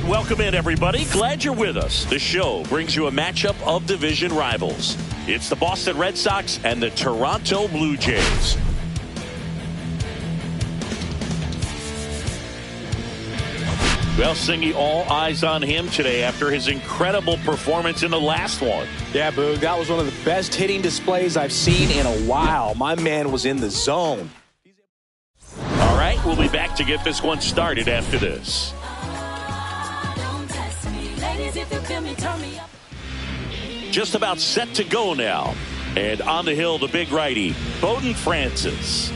And welcome in, everybody. Glad you're with us. The show brings you a matchup of division rivals. It's the Boston Red Sox and the Toronto Blue Jays. Well, Singy, all eyes on him today after his incredible performance in the last one. Yeah, Boog, that was one of the best hitting displays I've seen in a while. My man was in the zone. All right, we'll be back to get this one started after this. Just about set to go now. And on the hill, the big righty, Bowden Francis.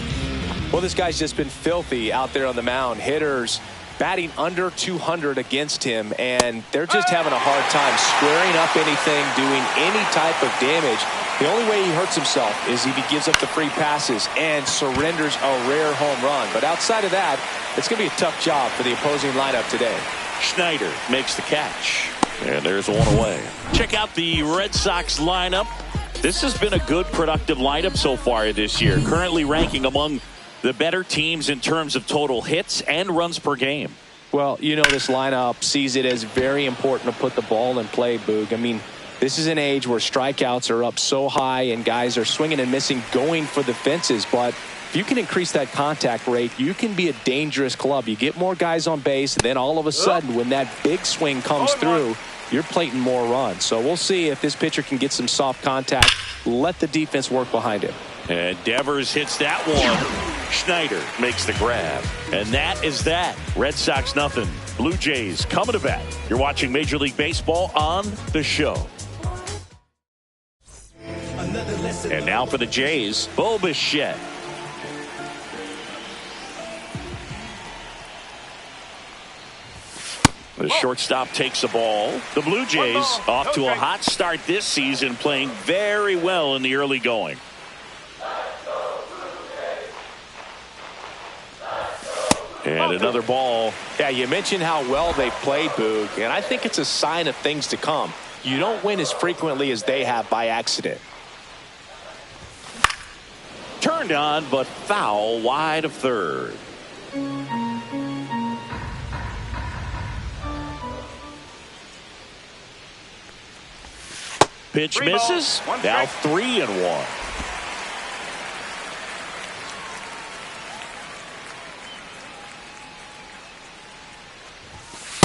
Well, this guy's just been filthy out there on the mound. Hitters batting under 200 against him, and they're just having a hard time squaring up anything, doing any type of damage. The only way he hurts himself is if he gives up the free passes and surrenders a rare home run. But outside of that, it's going to be a tough job for the opposing lineup today. Schneider makes the catch, and there's one away. Check out the Red Sox lineup. This has been a good, productive lineup so far this year, currently ranking among the better teams in terms of total hits and runs per game. Well, you know, this lineup sees it as very important to put the ball in play, Boog. I mean, this is an age where strikeouts are up so high and guys are swinging and missing, going for the fences. But if you can increase that contact rate, you can be a dangerous club. You get more guys on base, and then all of a sudden, when that big swing comes through, you're plating more runs. So we'll see if this pitcher can get some soft contact, let the defense work behind him. And Devers hits that one. Schneider makes the grab. And that is that. Red Sox nothing. Blue Jays coming to bat. You're watching Major League Baseball on the show. And now for the Jays, Bo Bichette. The shortstop takes the ball. The Blue Jays off to a hot start this season, playing very well in the early going. And another ball. Yeah, you mentioned how well they played, Boog, and I think it's a sign of things to come. You don't win as frequently as they have by accident. Turned on, but foul wide of third. Pitch misses. Now 3-1.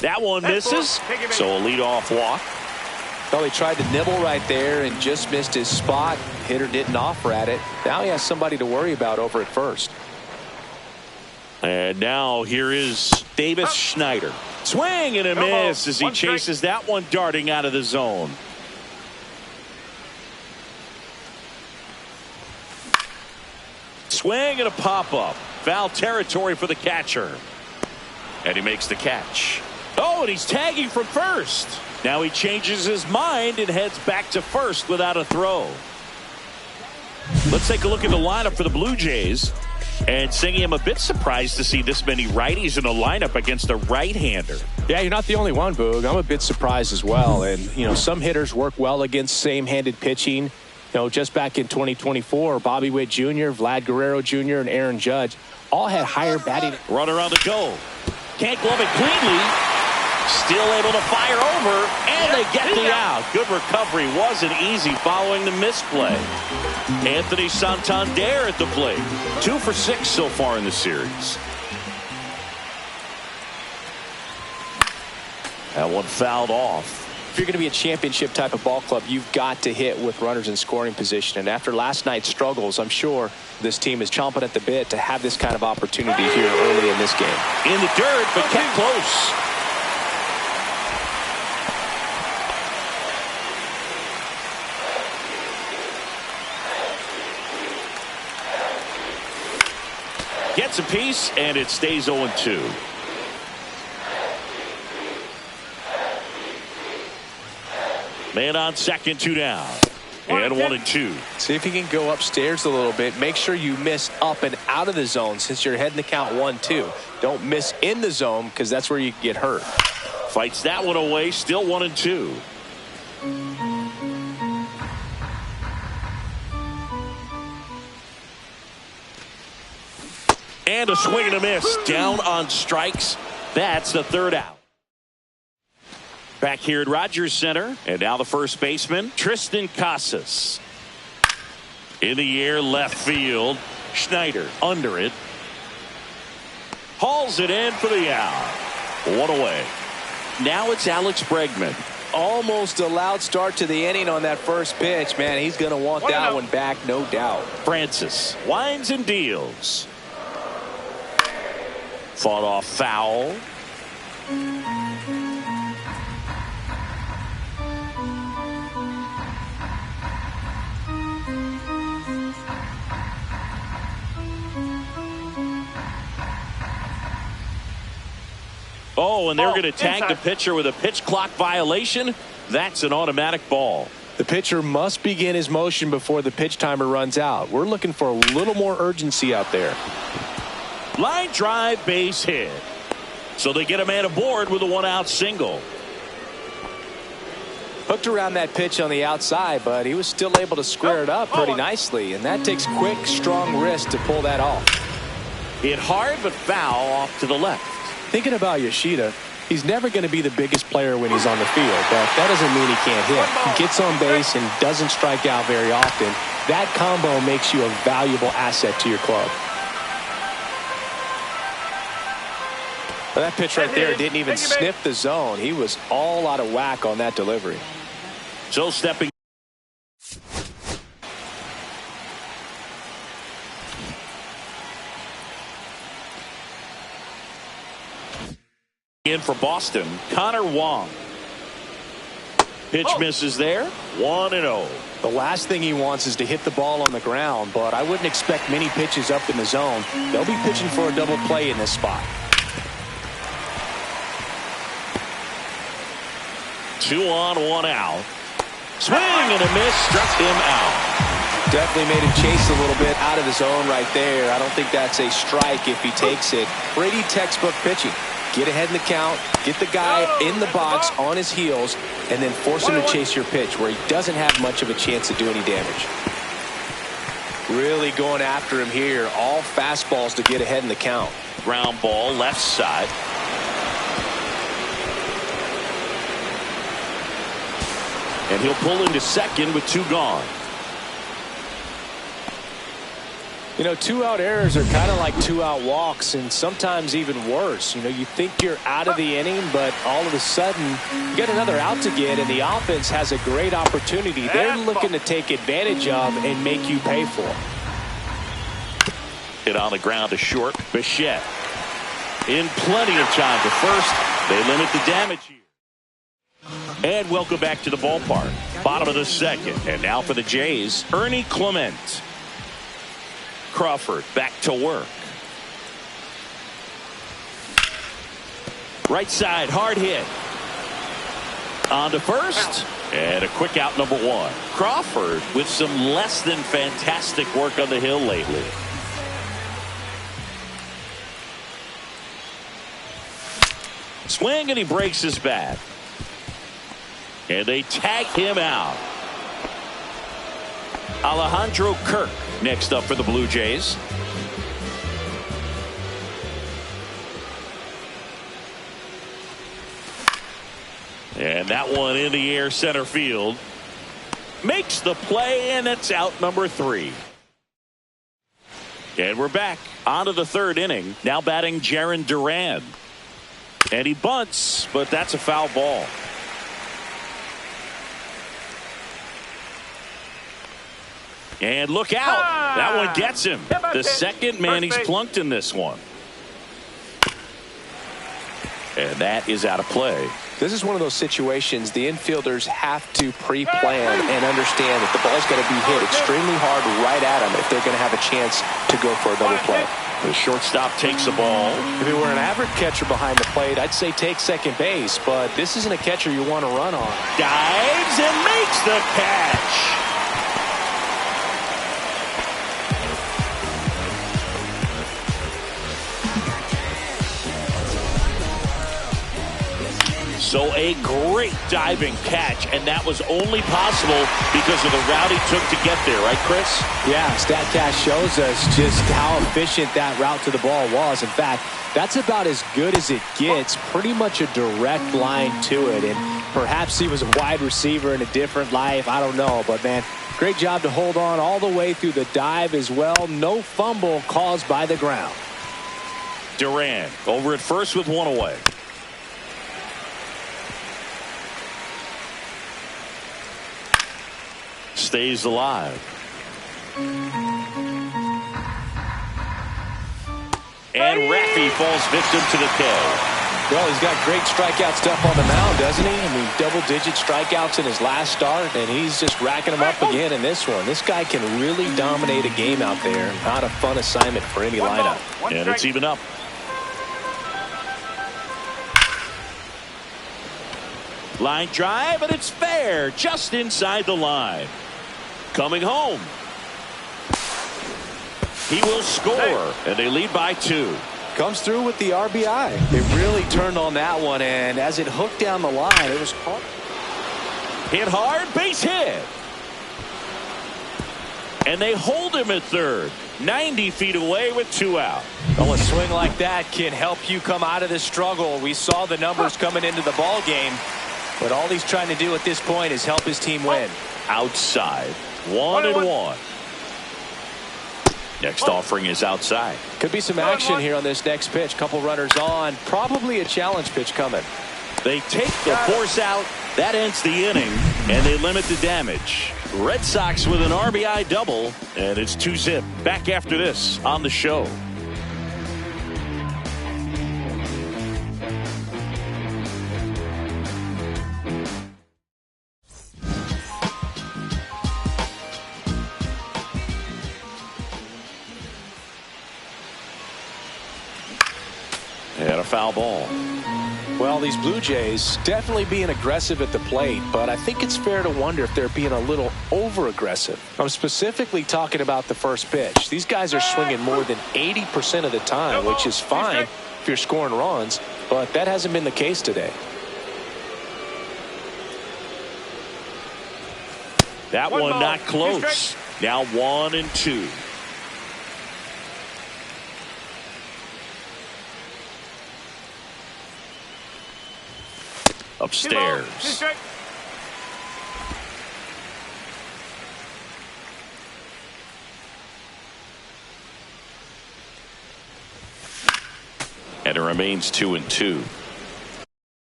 That one misses, so a leadoff walk. Well, he tried to nibble right there and just missed his spot. Hitter didn't offer at it. Now he has somebody to worry about over at first. And now here is Davis Schneider. Swing and a miss as he chases that one darting out of the zone. Swing and a pop-up. Foul territory for the catcher. And he makes the catch. Oh, and he's tagging from first. Now he changes his mind and heads back to first without a throw. Let's take a look at the lineup for the Blue Jays. And Singy, I'm a bit surprised to see this many righties in the lineup against a right-hander. Yeah, you're not the only one, Boog. I'm a bit surprised as well. And, you know, some hitters work well against same-handed pitching. You know, just back in 2024, Bobby Witt Jr., Vlad Guerrero Jr., and Aaron Judge all had higher batting. Runner on the go. Can't glove it cleanly. Still able to fire over, and they get the out. Good recovery. Wasn't easy following the misplay. Anthony Santander at the plate. 2 for 6 so far in the series. That one fouled off. If you're going to be a championship type of ball club, you've got to hit with runners in scoring position. And after last night's struggles, I'm sure this team is chomping at the bit to have this kind of opportunity here early in this game. In the dirt, but kept close. Gets a piece, and it stays 0-2. Man on second, 2 down. And 1-2. See if you can go upstairs a little bit. Make sure you miss up and out of the zone since you're heading to count 1-2. Don't miss in the zone because that's where you get hurt. Fights that one away, still 1-2. And a swing and a miss. Down on strikes. That's the third out. Back here at Rogers Center, and now the first baseman, Tristan Casas. In the air, left field. Schneider under it. Hauls it in for the out. One away. Now it's Alex Bregman. Almost a loud start to the inning on that first pitch. Man, he's going to want that one back, no doubt. Francis winds and deals. Fought off foul. Oh, and they're going to tag the pitcher with a pitch clock violation. That's an automatic ball. The pitcher must begin his motion before the pitch timer runs out. We're looking for a little more urgency out there. Line drive, base hit. So they get a man aboard with a one-out single. Hooked around that pitch on the outside, but he was still able to square it up pretty nicely, and that takes quick, strong wrist to pull that off. Hit hard, but foul off to the left. Thinking about Yoshida, he's never going to be the biggest player when he's on the field, but that doesn't mean he can't hit. He gets on base and doesn't strike out very often. That combo makes you a valuable asset to your club. Well, that pitch right there didn't even sniff the zone. He was all out of whack on that delivery. So stepping in for Boston, Connor Wong. Pitch misses there. 1-0. The last thing he wants is to hit the ball on the ground, but I wouldn't expect many pitches up in the zone. They'll be pitching for a double play in this spot. 2 on, 1 out. Swing and a miss, struck him out. Definitely made him chase a little bit out of the zone right there. I don't think that's a strike if he takes it. Pretty textbook pitching. Get ahead in the count, get the guy in the box on his heels, and then force him to chase your pitch where he doesn't have much of a chance to do any damage. Really going after him here. All fastballs to get ahead in the count. Ground ball, left side. And he'll pull into second with 2 gone. You know, 2-out errors are kind of like 2-out walks, and sometimes even worse. You know, you think you're out of the inning, but all of a sudden you get another out to get, and the offense has a great opportunity they're looking to take advantage of and make you pay for. Hit on the ground to short. Bichette in plenty of time to first. They limit the damage here. And welcome back to the ballpark. Bottom of the second. And now for the Jays, Ernie Clement. Crawford back to work. Right side, hard hit. On to first. And a quick out, number 1. Crawford with some less than fantastic work on the hill lately. Swing and he breaks his bat. And they tag him out. Alejandro Kirk next up for the Blue Jays. And that one in the air, center field. Makes the play, and it's out, number 3. And we're back onto the 3rd inning. Now batting Jarren Duran. And he bunts, but that's a foul ball. And look out. That one gets him. The second man he's plunked in this one. And that is out of play. This is one of those situations the infielders have to pre-plan and understand that the ball's got to be hit extremely hard right at them if they're going to have a chance to go for a double play. The shortstop takes the ball. If it were an average catcher behind the plate, I'd say take second base, but this isn't a catcher you want to run on. Dives and makes the catch. So a great diving catch, and that was only possible because of the route he took to get there, right, Chris? Yeah, StatCast shows us just how efficient that route to the ball was. In fact, That's about as good as it gets. Pretty much a direct line to it. And perhaps he was a wide receiver in a different life. I don't know. But, man, great job to hold on all the way through the dive as well. No fumble caused by the ground. Durant over at first with one away. Stays alive. And Raffy falls victim to the K. Well, he's got great strikeout stuff on the mound, doesn't he? I mean, double-digit strikeouts in his last start, and he's just racking them up again in this one. This guy can really dominate a game out there. Not a fun assignment for any lineup. And it's even up. Line drive, and it's fair, just inside the line. Coming home. He will score, and they lead by 2. Comes through with the RBI. They really turned on that one, and as it hooked down the line, it was hard. Hit hard, base hit. And they hold him at third, 90 feet away with 2 out. Well, a swing like that can help you come out of this struggle. We saw the numbers coming into the ball game, but all he's trying to do at this point is help his team win. Outside, 1-1. Next offering is outside. Could be some action here on this next pitch. Couple runners on. Probably a challenge pitch coming. They take the force out. That ends the inning, and they limit the damage. Red Sox with an RBI double, and it's 2-zip. Back after this on the show. And a foul ball. Well, these Blue Jays definitely being aggressive at the plate, but I think it's fair to wonder if they're being a little over-aggressive. I'm specifically talking about the first pitch. These guys are swinging more than 80% of the time, which is fine if you're scoring runs, but that hasn't been the case today. That one not close. Now 1-2. Upstairs. And it remains 2-2.